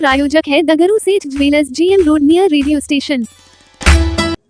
प्रायोजक है द गुरु सेठ jewellers, GM road near radio station.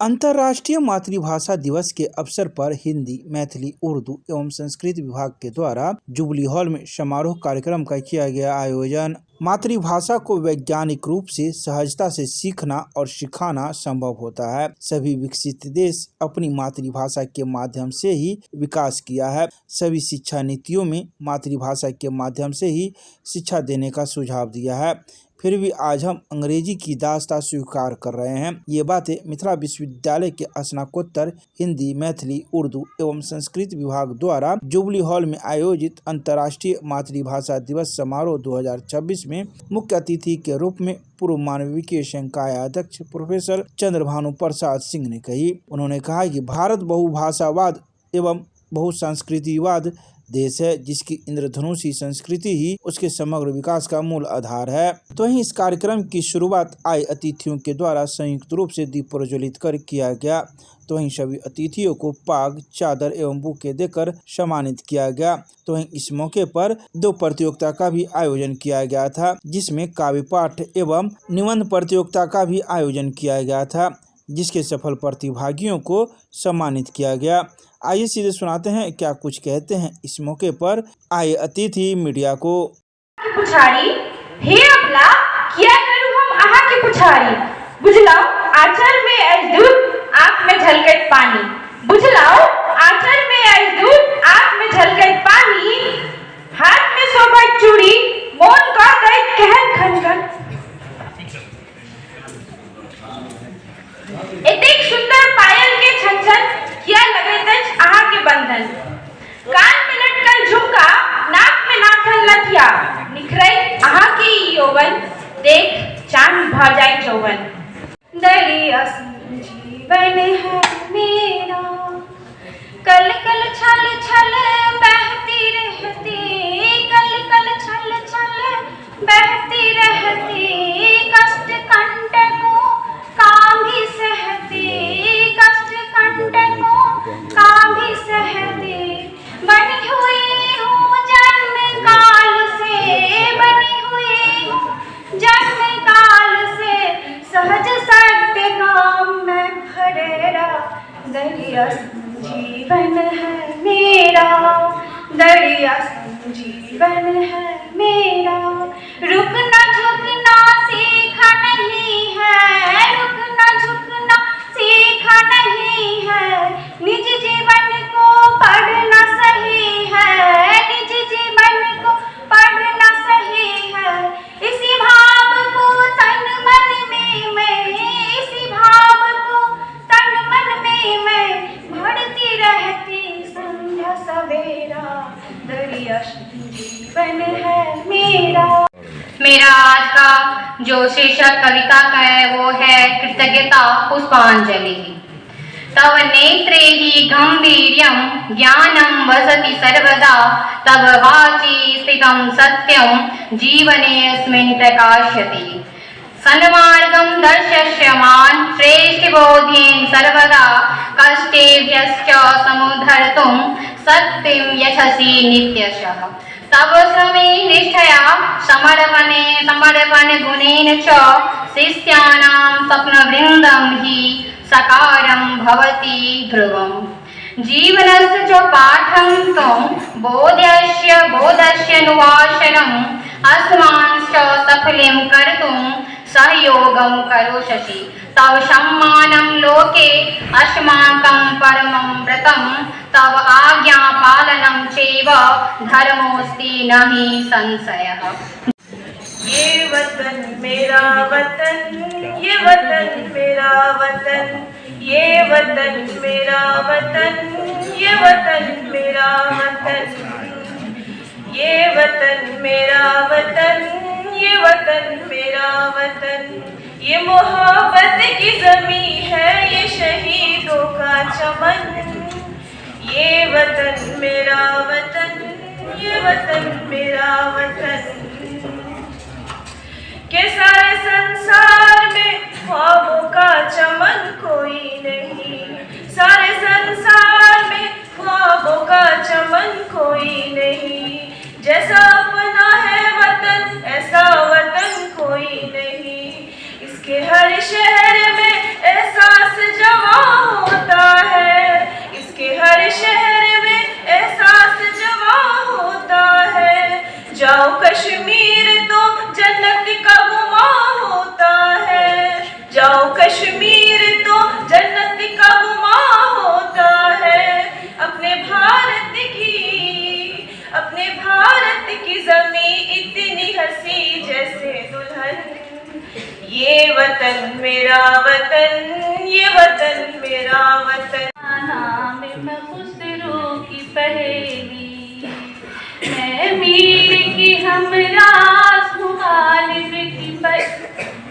अंतर्राष्ट्रीय मातृभाषा दिवस के अवसर पर हिंदी, मैथिली, उर्दू एवं संस्कृत विभाग के द्वारा जुबली हॉल में समारोह कार्यक्रम का किया गया आयोजन। मातृभाषा को वैज्ञानिक रूप से सहजता से सीखना और सिखाना संभव होता है। सभी विकसित देश अपनी मातृभाषा के माध्यम से ही विकास किया है। सभी शिक्षा नीतियों में मातृभाषा के माध्यम से ही शिक्षा देने का सुझाव दिया है। फिर भी आज हम अंग्रेजी की दास्ता स्वीकार कर रहे हैं। ये बातें मिथिला विश्वविद्यालय के स्नातकोत्तर हिंदी, मैथिली, उर्दू एवं संस्कृत विभाग द्वारा जुबली हॉल में आयोजित अंतर्राष्ट्रीय मातृभाषा दिवस समारोह 2026 में मुख्य अतिथि के रूप में पूर्व मानविकीय संकाय अध्यक्ष प्रोफेसर चंद्रभानु प्रसाद सिंह ने कही। उन्होंने कहा कि भारत बहुभाषावाद एवं बहुसंस्कृतिवाद देश है, जिसकी इंद्रधनुषी संस्कृति ही उसके समग्र विकास का मूल आधार है। तो वहीं इस कार्यक्रम की शुरुआत आए अतिथियों के द्वारा संयुक्त रूप से दीप प्रज्वलित कर किया गया। तो वहीं सभी अतिथियों को पाग, चादर एवं बुके देकर सम्मानित किया गया। तो वहीं इस मौके पर 2 प्रतियोगिता का भी आयोजन किया गया था, जिसमें काव्य पाठ एवं निबंध प्रतियोगिता का भी आयोजन किया गया था, जिसके सफल प्रतिभागियों को सम्मानित किया गया। आइए सीधे सुनाते हैं क्या कुछ कहते हैं इस मौके पर आए अतिथि मीडिया को। पुछारी हे अपला किया करू हम आहा के पुछारी, बुझलाओ आचर में अजदूत आँख में झलकत पानी, बुझलाओ आचर में अजदूत आँख में झलकत पानी, हाथ में शोभत चूड़ी मोन का दैत कहन खनखन। एतेक सुंदर पायल के छनछन किया लगैत आहा के बंधन, कान में लटकल झुमका नाक में नाथन लथिया, निखरई आहा के यौवन देख चांद भा जाए चौवन। दरिया जीवन है मेरा कल कल छल छल बहती रहती, कल कल छल छल बहती रहती, कष्ट कंटकों का भी सहती, कष्ट कंटकों का भी सहती, बनी हुई हूँ जन्म काल से, बनी हुई हूँ जन्म काल से, सहज सत्य काम में भरेरा, दरिया जीवन है मेरा, दरिया जीवन है मेरा। रुकना झुकना सीखा नहीं है, रुकना झुकना सीखा नहीं है, निज जीवन को पढ़ना सही है, निज जीवन को पढ़ना सही है, इसी भाव को तन मन में मैं, इसी भाव को तन मन में मैं भरती रहती संध्या सवेरा, दरिया जीवन है मेरा। मेरा आज का जो शीर्षक कविता का है वो है कृतज्ञता पुष्पांजलि। तव नेत्रे ही गंभीर्यं ज्ञानं वसति सर्वदा, तव वाचि स्थितं सत्यं जीवनेऽस्मिन् प्रकाश्यति। सन्मार्गं दर्शयमान् श्रेष्ठबोधेन सर्वदा, कष्टेभ्यश्च समुद्धर्तुं शक्तिं यच्छसि नित्यशः। तव श्रमे निष्ठया समर्पण गुणेन च, शिष्याणां स्वप्नवृन्दं हि सकारं भवति ध्रुवम्। जीवनस्य च पाठं त्वं बोधस्य नुवासनम्, अस्मांश्च सफलं कर्तुं सहयोगं करोषसि। तव सम्मानं लोके अस्माकं परमं व्रतं, तव आज्ञापालनं चैव धर्मोऽस्ति न हि संशयः। ये वतन मेरा वतन, ये वतन मेरा वतन, ये वतन मेरा वतन, ये वतन मेरा वतन, ये वतन मेरा वतन, ये वतन मेरा वतन, ये मोहब्बत की ज़मीं है, ये शहीदों का चमन। ये वतन मेरा वतन, ये वतन मेरा वतन, के सारे संसार में ख्वाबों का चमन कोई नहीं, सारे संसार में ख्वाबों का चमन कोई नहीं, जैसा अपना है वतन ऐसा वतन कोई वतन, ये वतन मेरा वतन। नाम में खुसरो की पहेली, मैं मीर की हमरास हूँ गालिब की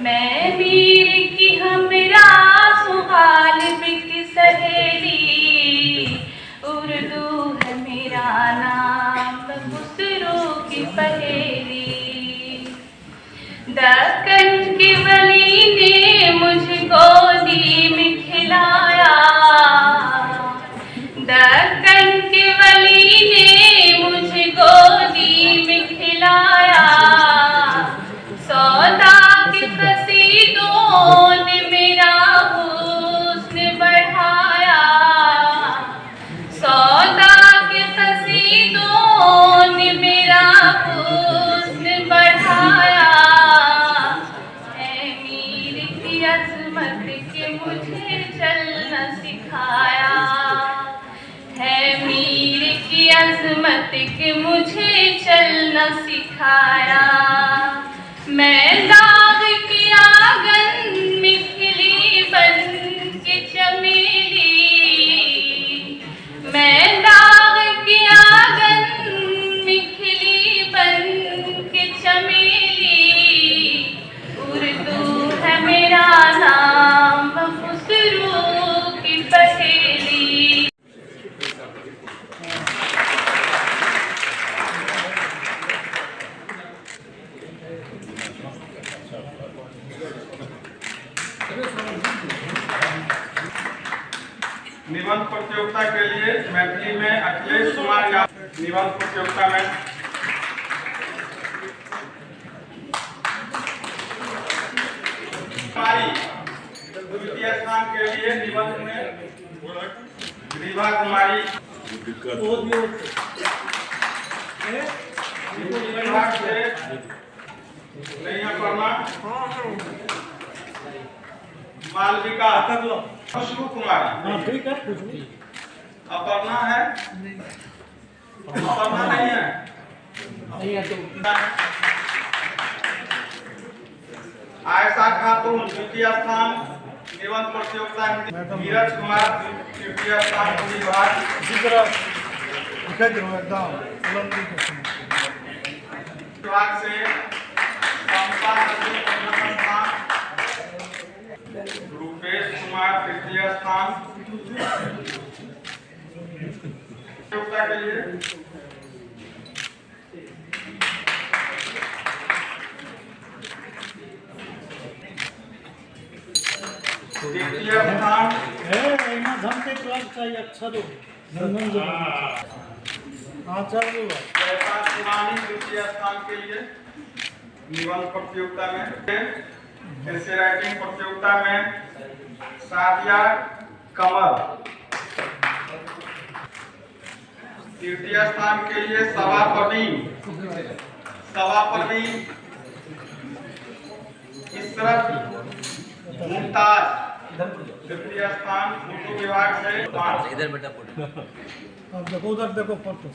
मैं मीर की हमरास हूँ गालिब की सहेली। उर्दू है मेरा नाम खुसरो की पहेली। दक्कन के वली ने मुझे गोदी में खिलाया, दक्कन के वली ने मुझे गोदी में खिलाया। सौदा के कसीदों ने मेरा हुस्न बढ़ाया, सौदा के कसीदों ने मेरा हुस्न बढ़ाया। अज़मत के मुझे चलना सिखाया, है मीर की अज़मत के मुझे चलना सिखाया। मैं दाग की आंगन में खिली बन के चमेली, मैं दाग की आंगन में खिली बन के चमेली। उर्दू है मेरा नाम खुसरो की पहेली। निबंध प्रतियोगिता के लिए मैथिली में अखिलेश कुमार यादव निबंध प्रतियोगिता में द्वितीय स्थान के लिए निबंध में रीवा कुमारी विभाग से नैया परमा, मालविका खुशबू कुमारी। अपर्णा है, अपर्णा नहीं है। आयशा खातून द्वितीय स्थान निबंध प्रतियोगिता हिंदी। नीरज कुमार तृतीय स्थान हिंदी विभाग। विभाग से समता नदी प्रथम स्थान, रूपेश कुमार तृतीय स्थान। प्रतियोगिता के लिए द्वितीय स्थान तृतीय स्थान के लिए निबंध प्रतियोगिता में। ऐसे राइटिंग प्रतियोगिता में सादिया कमर। तृतीय स्थान के लिए सभापति इशरत मुमताज। तृतीय स्थान उर्दू विभाग से। इधर बेटा फोटो, अब देखो उधर देखो फोटो।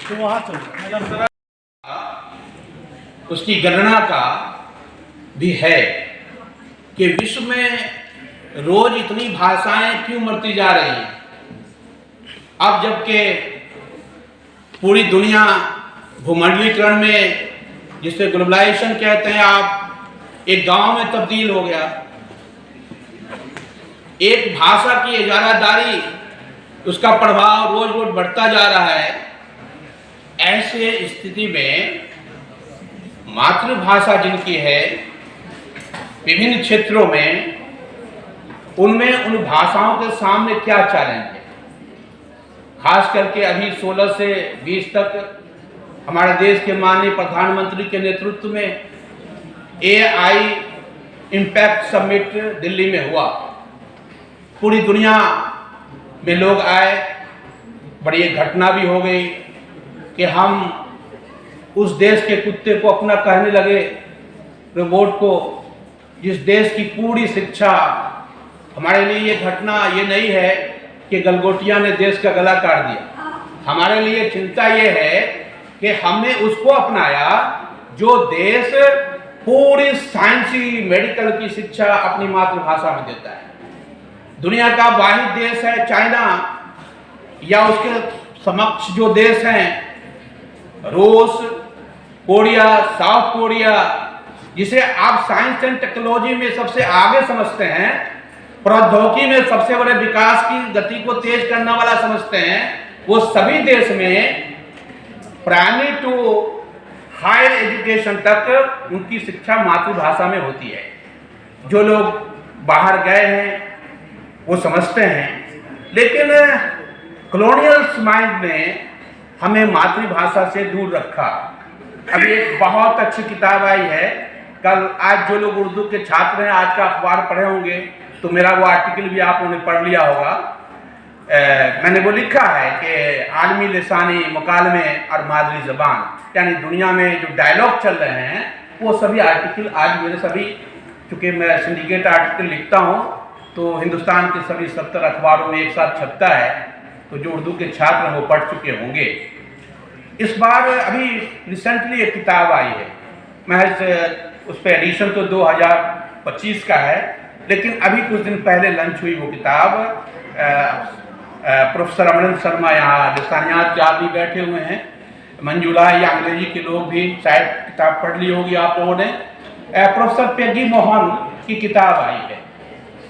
तो वहाँ चलो। उसकी गणना का भी है कि विश्व में रोज इतनी भाषाएं क्यों मरती जा रही हैं। अब जबकि पूरी दुनिया भूमंडलीकरण में, जिसे ग्लोबलाइजेशन कहते हैं, आप एक गांव में तब्दील हो गया। एक भाषा की इजारादारी, उसका प्रभाव रोज रोज बढ़ता जा रहा है। ऐसे स्थिति में मातृभाषा जिनकी है विभिन्न क्षेत्रों में, उनमें उन भाषाओं के सामने क्या चैलेंज है। खास करके अभी 16 से 20 तक हमारे देश के माननीय प्रधानमंत्री के नेतृत्व में AI इम्पैक्ट समिट दिल्ली में हुआ। पूरी दुनिया में लोग आए। बड़ी एक घटना भी हो गई कि हम उस देश के कुत्ते को अपना कहने लगे, रोबोट को, जिस देश की पूरी शिक्षा। हमारे लिए ये घटना ये नहीं है कि गलगोटिया ने देश का गला काट दिया। हमारे लिए चिंता ये है कि हमने उसको अपनाया जो देश पूरी साइंसी मेडिकल की शिक्षा अपनी मातृभाषा में देता है। दुनिया का वाहिद देश है चाइना, या उसके समक्ष जो देश हैं रूस, कोरिया, साउथ कोरिया, जिसे आप साइंस एंड टेक्नोलॉजी में सबसे आगे समझते हैं, प्रौद्योगिकी में सबसे बड़े विकास की गति को तेज करने वाला समझते हैं, वो सभी देश में प्राइमरी टू हायर एजुकेशन तक उनकी शिक्षा मातृभाषा में होती है। जो लोग बाहर गए हैं वो समझते हैं, लेकिन कॉलोनियल माइंड ने हमें मातृभाषा से दूर रखा। अभी एक बहुत अच्छी किताब आई है, कल आज जो लोग उर्दू के छात्र हैं आज का अखबार पढ़े होंगे तो मेरा वो आर्टिकल भी आप लोगों ने पढ़ लिया होगा। मैंने वो लिखा है कि आलमी लिसानी मुकालमे और मादरी ज़बान, यानी दुनिया में जो डायलॉग चल रहे हैं वो सभी आर्टिकल आज मेरे सभी, चूँकि मैं सिंडिकेट आर्टिकल लिखता हूँ तो हिंदुस्तान के सभी 70 अखबारों में एक साथ छपता है, तो जो उर्दू के छात्र हैं वो पढ़ चुके होंगे। इस बार अभी रिसेंटली एक किताब आई है, महज उस पर एडिशन तो 2025 का है, लेकिन अभी कुछ दिन पहले लंच हुई वो किताब। प्रोफेसर अमरिंदर शर्मा यहाँ लिसानियात के आदमी बैठे हुए हैं, मंजुला या अंग्रेजी के लोग भी शायद किताब पढ़ ली होगी आप लोगों ने। प्रोफेसर पेगी मोहन की किताब आई है,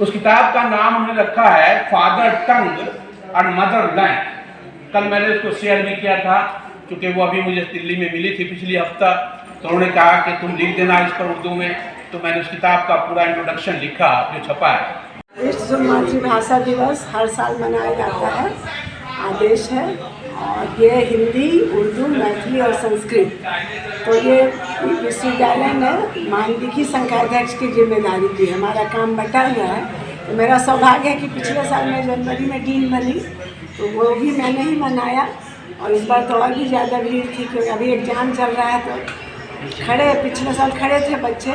उस किताब का नाम उन्होंने रखा है फादर टंग और मदर लैंड। कल मैंने उसको शेयर भी किया था, क्योंकि वो अभी मुझे दिल्ली में मिली थी पिछली हफ्ता, तो उन्होंने कहा कि तुम लिख देना इस पर उर्दू में, तो मैंने उस किताब का पूरा इंट्रोडक्शन लिखा जो छपा है। विश्व मातृभाषा दिवस हर साल मनाया जाता है, आदेश है, और ये हिंदी, उर्दू, मैथिली और संस्कृत, तो ये विश्वविद्यालय ने मानविकी संकायध्यक्ष की जिम्मेदारी दी। हमारा काम बटा हुआ है, तो मेरा सौभाग्य है कि पिछले साल मैं जनवरी में डीन बनी, तो वो भी मैंने ही मनाया, और इस बार तो और भी ज़्यादा भीड़ थी क्योंकि अभी एग्ज़ाम चल रहा है, तो खड़े, पिछले साल खड़े थे बच्चे,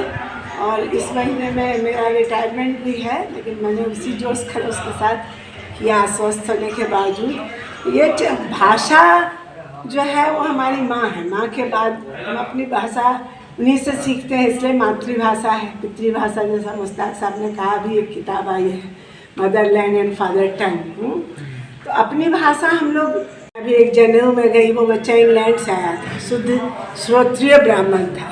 और इस महीने में मेरा रिटायरमेंट भी है, लेकिन मैंने उसी जोश खरोश के साथ किया, स्वस्थ होने के बावजूद। ये भाषा जो है वो हमारी माँ है, माँ के बाद हम अपनी भाषा उन्हीं से सीखते हैं, इसलिए मातृभाषा है। पितृभाषा जैसा मुश्ताक साहब ने कहा, भी एक किताब आई है मदर लैंड एंड फादर टंग। तो अपनी भाषा हम लोग, अभी एक जनेऊ में गई, वो बच्चा इंग्लैंड से आया था, शुद्ध श्रोत्रिय ब्राह्मण था,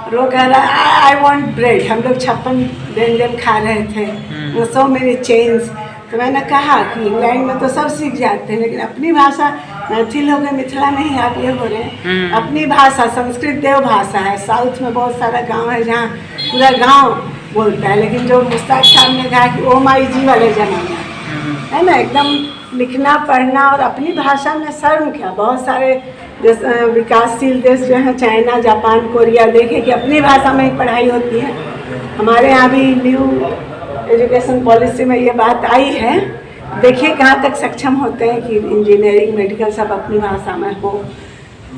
वो कह रहा आई वॉन्ट ब्रेड। हम लोग 56 व्यंजन खा रहे थे, सो मेनी चेंज। तो मैंने कहा कि इंग्लैंड में तो सब सीख जाते हैं, लेकिन अपनी भाषा, मैथिल हो गए, मिथिला नहीं, आप ये हो रहे हैं, अपनी भाषा संस्कृत देव भाषा है। साउथ में बहुत सारा गांव है जहाँ पूरा गांव बोलता है, लेकिन जो मुश्ताक साहब ने कहा कि ओ माई जी वाले जमाना है ना, एकदम लिखना पढ़ना, और अपनी भाषा में शर्म क्या। बहुत सारे विकासशील देश जो हैं, चाइना, जापान, कोरिया, देखें कि अपनी भाषा में ही पढ़ाई होती है। हमारे यहाँ भी न्यू एजुकेशन पॉलिसी में ये बात आई है, देखिए कहाँ तक सक्षम होते हैं कि इंजीनियरिंग, मेडिकल सब अपनी भाषा में हो।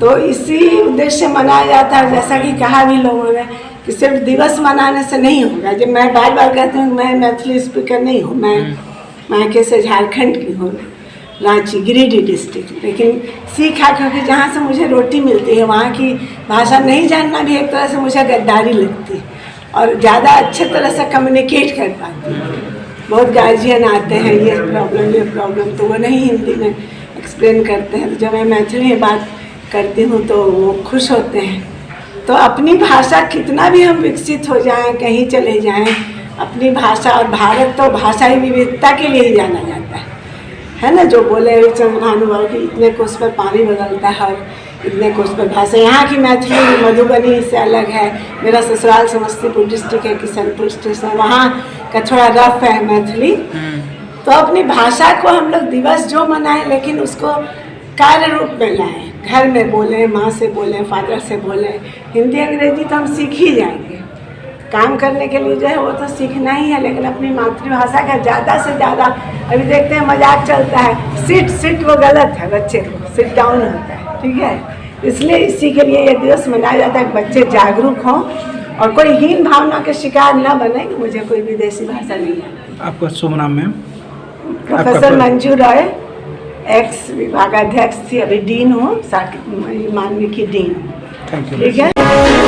तो इसी उद्देश्य से मनाया जाता है, जैसा कि कहा भी लोगों ने कि सिर्फ दिवस मनाने से नहीं होगा। जब मैं बार बार कहती हूँ मैं मैथिली स्पीकर नहीं हूँ, मैं मायके से झारखंड की हूँ, रांची, गिरिडीह डिस्ट्रिक्ट, लेकिन सीखा क्योंकि जहाँ से मुझे रोटी मिलती है वहाँ की भाषा नहीं जानना भी एक तरह से मुझे गद्दारी लगती है, और ज़्यादा अच्छे तरह से कम्युनिकेट कर पाती हूँ। बहुत गार्जियन आते हैं, ये प्रॉब्लम, तो वो नहीं हिंदी में एक्सप्लेन करते हैं, तो जब मैं मैथिली में बात करती हूँ तो वो खुश होते हैं। तो अपनी भाषा कितना भी हम विकसित हो जाएं, कहीं चले जाएं, अपनी भाषा, और भारत तो भाषाई विविधता के लिए ही जाना जाता है ना। जो बोले चंद्र भानुभाव की इतने कोस पर पानी बदलता है, और इतने कोस पर भाषा। यहाँ की मैथिली मधुबनी से अलग है, मेरा ससुराल समस्तीपुर डिस्ट्रिक्ट है, किशनपुर स्टेशन, वहाँ का थोड़ा रफ है मैथिली। तो अपनी भाषा को हम लोग दिवस जो मनाएं, लेकिन उसको कार्य रूप में लाएं, घर में बोलें, माँ से बोलें, फादर से बोलें। हिंदी अंग्रेजी तो हम सीख ही जाएंगे, काम करने के लिए जो है वो तो सीखना ही है, लेकिन अपनी मातृभाषा का ज़्यादा से ज़्यादा, अभी देखते हैं मजाक चलता है, सिट वो गलत है, बच्चे को सिट डाउन होता है, ठीक है। इसलिए इसी के लिए ये दिवस मनाया जाता है कि बच्चे जागरूक हों और कोई हीन भावना के शिकार न बने कि मुझे कोई विदेशी भाषा नहीं है। आपका शुभ नाम ma'am? Professor Manju Roy, x विभागाध्यक्ष थी, अभी डीन हूँ, माननीय की डीन। Thank you. ठीक है।